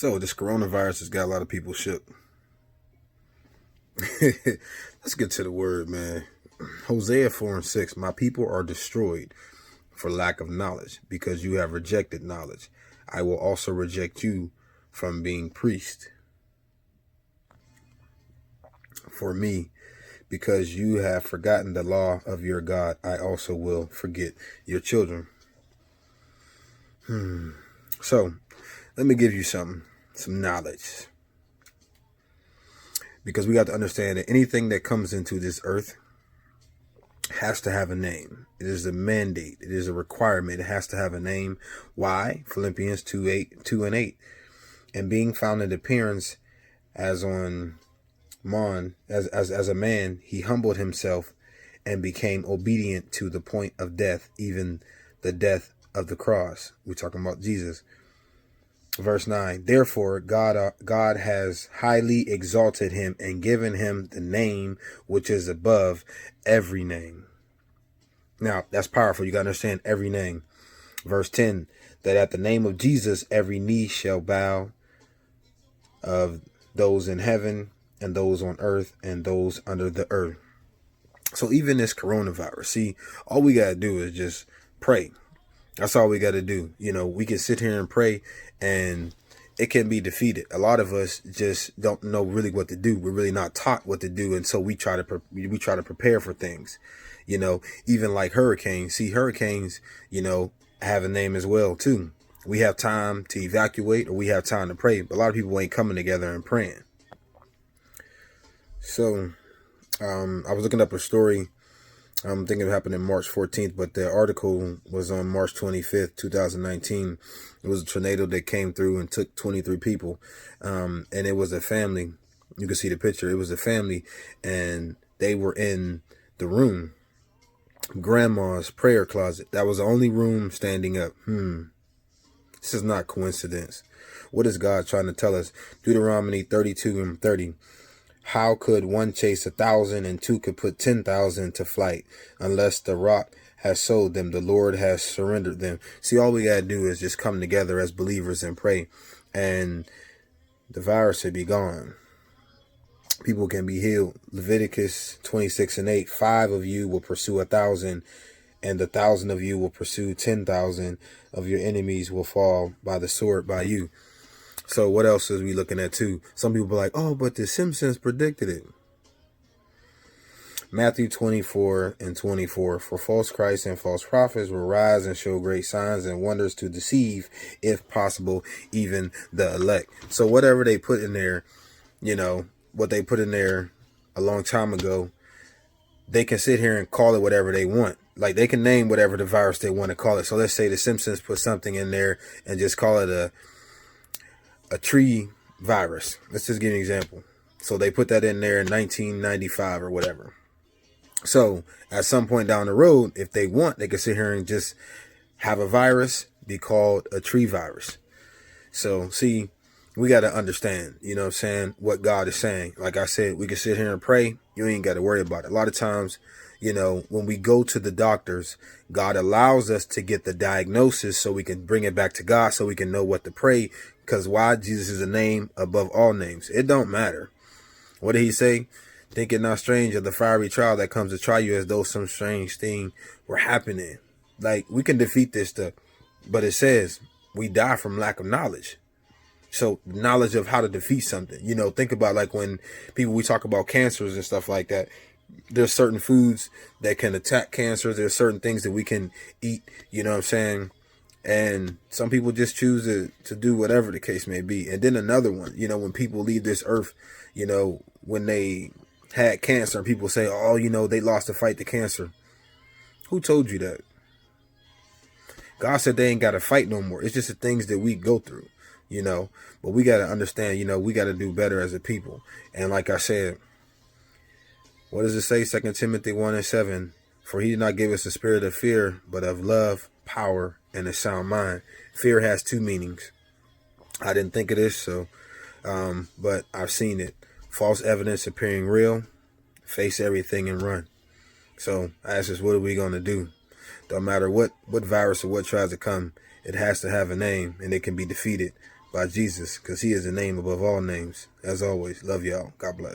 So this coronavirus has got a lot of people shook. Let's get to the word, man. Hosea 4:6. My people are destroyed for lack of knowledge, because you have rejected knowledge. I will also reject you from being priest for me, because you have forgotten the law of your God. I also will forget your children. So let me give you some knowledge, because we got to understand that anything that comes into this earth has to have a name. It is a mandate. It is a requirement. It has to have a name. Why? Philippians 2:8. And being found in appearance as on as a man, he humbled himself and became obedient to the point of death, even the death of the cross. We're talking about Jesus. Verse 9, therefore God has highly exalted him and given him the name which is above every name. Now, that's powerful. You got to understand every name. Verse 10, that at the name of Jesus, every knee shall bow, of those in heaven and those on earth and those under the earth. So even this coronavirus, see, all we got to do is just pray. That's all we got to do. You know, we can sit here and pray and it can be defeated. A lot of us just don't know really what to do. We're really not taught what to do. And so we try to prepare for things, you know, even like hurricanes. See, hurricanes, you know, have a name as well, too. We have time to evacuate or we have time to pray. But a lot of people ain't coming together and praying. So I was looking up a story. I'm thinking it happened in March 14th, but the article was on March 25th, 2019. It was a tornado that came through and took 23 people. And it was a family. You can see the picture. It was a family and they were in the room, grandma's prayer closet. That was the only room standing up. This is not coincidence. What is God trying to tell us? Deuteronomy 32:30. How could one chase 1,000 and two could put 10,000 to flight? Unless the rock has sold them, the Lord has surrendered them. See, all we got to do is just come together as believers and pray, and the virus will be gone. People can be healed. Leviticus 26:8. 5 of you will pursue 1,000, and 1,000 of you will pursue 10,000 of your enemies will fall by the sword by you. So what else is we looking at too? Some people are like, oh, but the Simpsons predicted it. Matthew 24:24. For false Christs and false prophets will rise and show great signs and wonders to deceive, if possible, even the elect. So whatever they put in there, you know, what they put in there a long time ago, they can sit here and call it whatever they want. Like they can name whatever the virus they want to call it. So let's say the Simpsons put something in there and just call it a tree virus. Let's just give an example. So they put that in there in 1995 or whatever. So at some point down the road, if they want, they can sit here and just have a virus be called a tree virus. So see, we got to understand, you know what I'm saying, what God is saying. Like I said, we can sit here and pray. You ain't got to worry about it. A lot of times, you know, when we go to the doctors, God allows us to get the diagnosis so we can bring it back to God so we can know what to pray. Because why? Jesus is a name above all names. It don't matter. What did he say? Think it not strange of the fiery trial that comes to try you, as though some strange thing were happening. Like, we can defeat this stuff. But it says we die from lack of knowledge. So knowledge of how to defeat something. You know, think about like when we talk about cancers and stuff like that. There's certain foods that can attack cancer. There's certain things that we can eat. You know what I'm saying? And some people just choose to do whatever the case may be. And then another one, you know, when people leave this earth, you know, when they had cancer and people say, oh, you know, they lost the fight to cancer. Who told you that? God said they ain't got to fight no more. It's just the things that we go through, you know, but we got to understand, you know, we got to do better as a people. And like I said, what does it say? 2 Timothy 1:7, for he did not give us a spirit of fear, but of love, power, and a sound mind. Fear has two meanings. I didn't think of this, so, but I've seen it. False evidence appearing real, face everything and run. So I ask us, what are we going to do? Don't matter what virus or what tries to come, it has to have a name and it can be defeated by Jesus, because he is the name above all names. As always, love y'all. God bless.